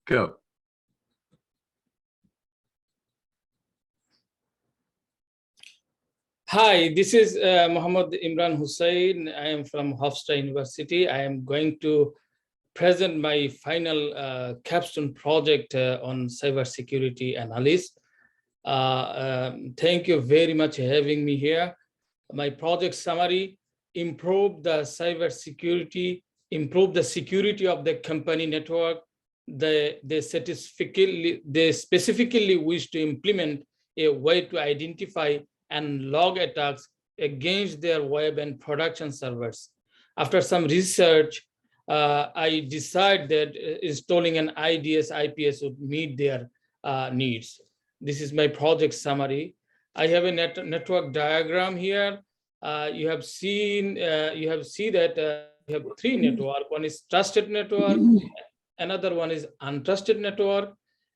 Go. Hi, this is Mohammad Imran Hossain. I am from Hofstra University. I am going to present my final capstone project on cybersecurity analyst. Thank you very much for having me here. My project summary: improve the cybersecurity, improve the security of the company network. They specifically wish to implement a way to identify and log attacks against their web and production servers. After some research, I decided that installing an IDS IPS would meet their needs. This is my project summary. I have a network diagram here. You have seen that we have three networks. One is trusted network, another one is untrusted network,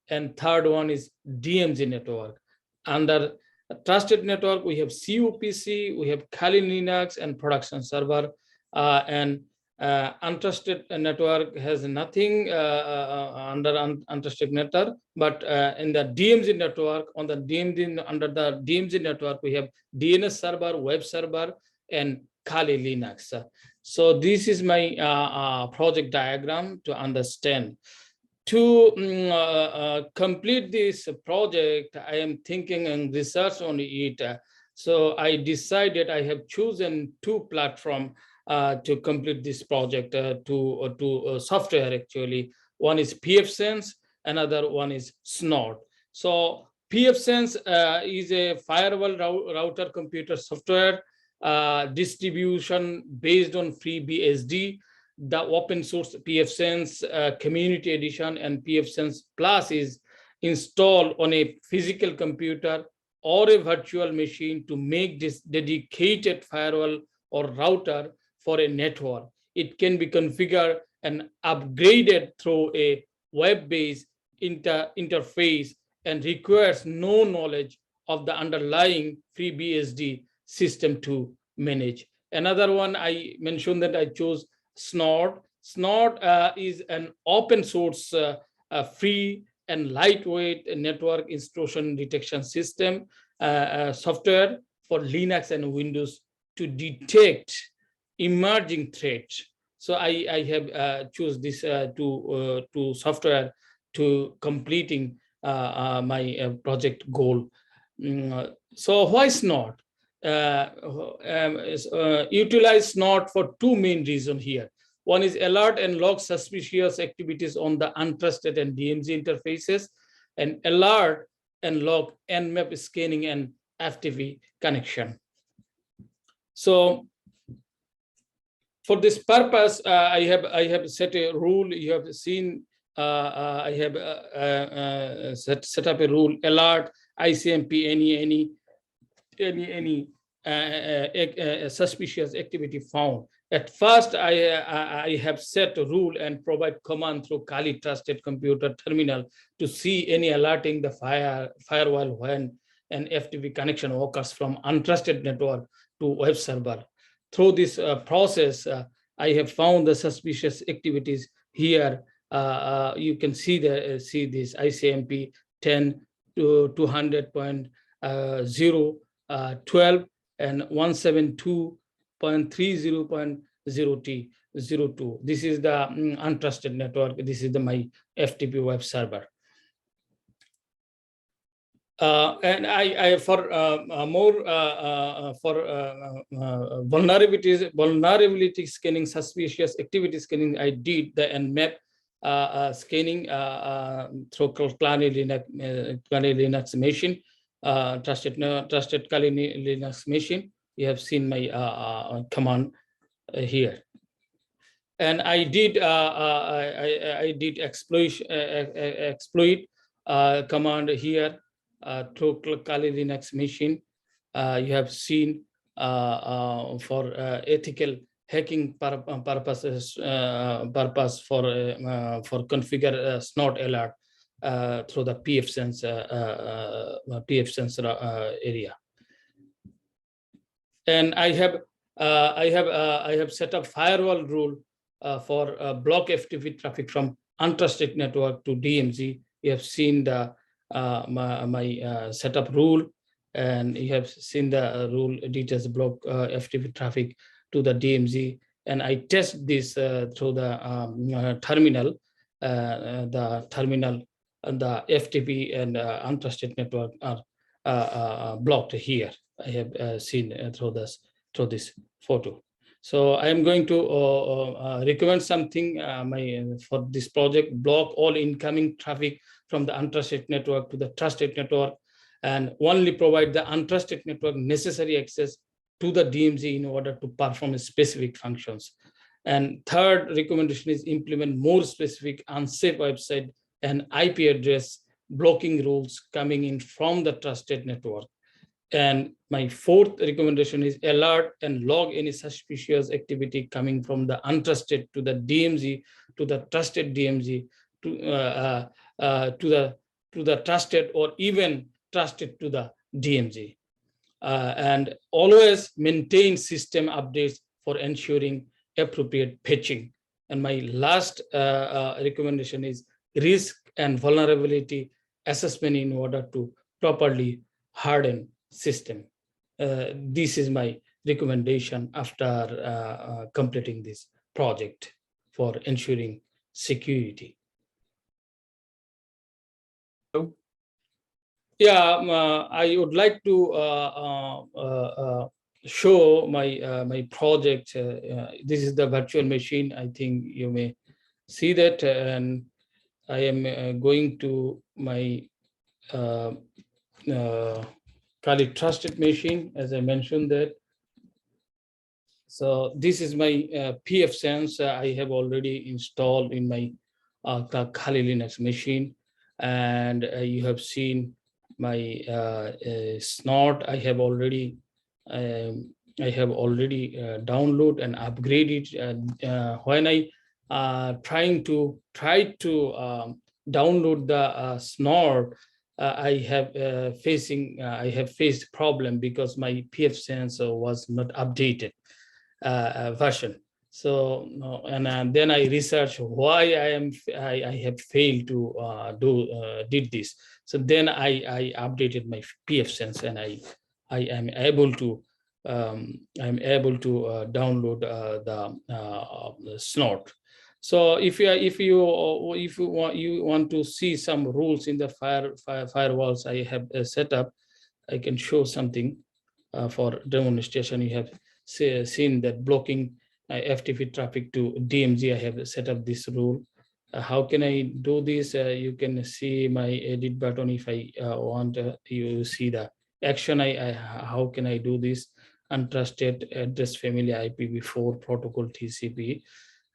and third one is DMZ network. Under trusted network, we have CUPC, we have Kali Linux and production server, and untrusted network has nothing under untrusted network, but in the DMZ network, under the DMZ network, we have DNS server, web server, and Kali Linux. So this is my project diagram to understand. To complete this project, I am thinking and research on it. So I decided I have chosen two platforms to complete this project, to software actually. One is pfSense, another one is Snort. So pfSense is a firewall router computer software distribution based on FreeBSD. The open source pfSense community edition and pfSense Plus is installed on a physical computer or a virtual machine to make this dedicated firewall or router for a network. It can be configured and upgraded through a web-based interface and requires no knowledge of the underlying FreeBSD system to manage. Another one I mentioned that I chose Snort. Snort is an open source, free and lightweight network intrusion detection system software for Linux and Windows to detect emerging threats. So I have choose this to software to completing my project goal. So why Snort? Utilize Snort for two main reasons here. One is alert and log suspicious activities on the untrusted and DMZ interfaces, and alert and log Nmap scanning and FTP connection. So for this purpose, I have set a rule. You have seen I have set up a rule: alert ICMP any suspicious activity found. At first, I have set a rule and provide command through Kali trusted computer terminal to see any alerting the firewall when an FTP connection occurs from untrusted network to web server. Through this process, I have found the suspicious activities here. You can see this ICMP 10 to 200.0 12 and 172.30.0T02. This is the untrusted network. This is my FTP web server. And I for more for vulnerability scanning, suspicious activity scanning, I did the Nmap scanning through Kali Linux machine. Trusted Kali Linux machine. You have seen my command here, and I did exploit command here through Kali Linux machine. You have seen for ethical hacking purposes for configure Snort alert through the pfSense area, and I have set up firewall rule for block FTP traffic from untrusted network to DMZ. You have seen the my setup rule, and you have seen the rule details block FTP traffic to the DMZ. And I test this through the terminal, the terminal, and the FTP and untrusted network are blocked here. I have seen through this photo. So I am going to recommend something for this project: block all incoming traffic from the untrusted network to the trusted network, and only provide the untrusted network necessary access to the DMZ in order to perform specific functions. And third recommendation is implement more specific unsafe website and IP address blocking rules coming in from the trusted network. And my fourth recommendation is alert and log any suspicious activity coming from the untrusted to the DMZ, to the trusted DMZ, to the trusted or even trusted to the DMZ. And always maintain system updates for ensuring appropriate patching. And my last recommendation is risk and vulnerability assessment in order to properly harden system. This is my recommendation after completing this project for ensuring security. Yeah, I would like to show my project. This is the virtual machine. I think you may see that, and I am going to my Kali trusted machine, as I mentioned that. So this is my PF Sense I have already installed in my Kali Linux machine, and you have seen my snort. I have already download and upgraded. When I try to download the snort, I have faced problem because my PF sensor was not updated version. So and then I researched why I have failed to did this. So then I updated my PF sense, and I am able to download the snort. So if you want to see some rules in the firewalls I have set up, I can show something for demonstration. You have seen that blocking FTP traffic to DMZ. I have set up this rule. How can I do this? You can see my edit button. If I want, you see the action. How can I do this? Untrusted address family IPv4 protocol TCP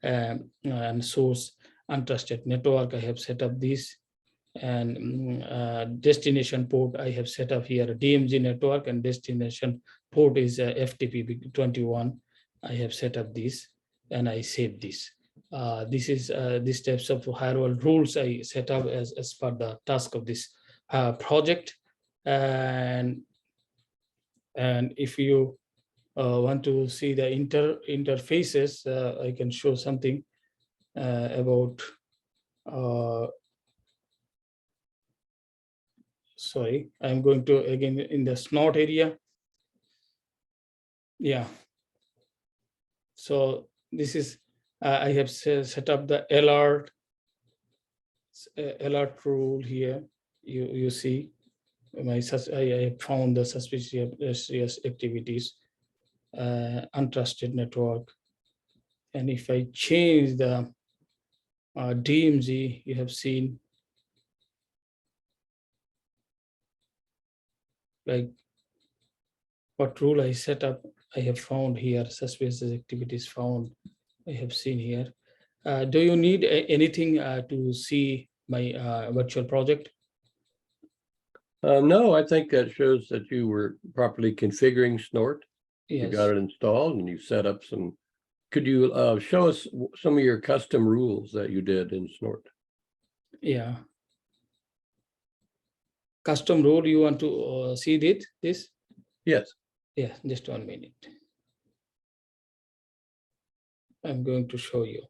and source untrusted network. I have set up this, and destination port I have set up here DMZ network, and destination port is FTP 21. I have set up this, and I save this. This is these types of firewall rules I set up as per the task of this project. And if you want to see the interfaces, I can show something about sorry, I'm going to again in the snort area. Yeah. So this is I have set up the alert rule here. You see I found the suspicious activities, untrusted network, and if I change the DMZ, you have seen like what rule I set up. I have found here suspicious activities found. I have seen here. Do you need anything to see my virtual project? No, I think that shows that you were properly configuring Snort. Yes. You got it installed and you set up some. Could you show us some of your custom rules that you did in Snort? Yeah. Custom rule, you want to see this? Yes. Yeah, just 1 minute. I'm going to show you.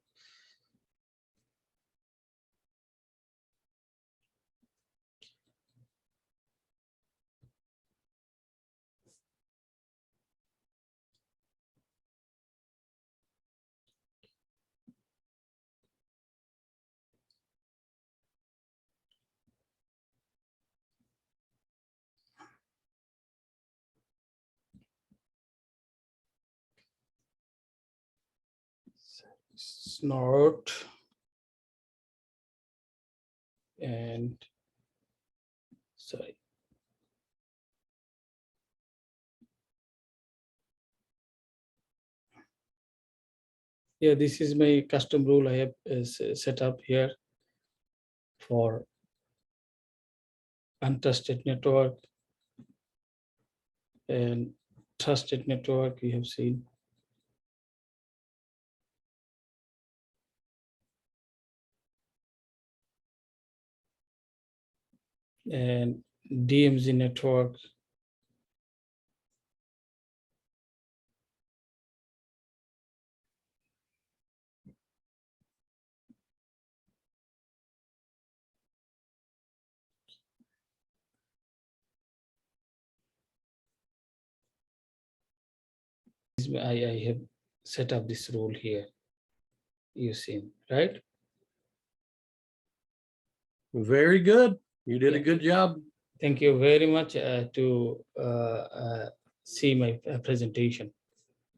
snort and sorry. Yeah, this is my custom rule I have set up here for untrusted network and trusted network we have seen. And DMZ network. I have set up this rule here. You see, right? Very good. You did a Yeah. good job. Thank you very much to see my presentation.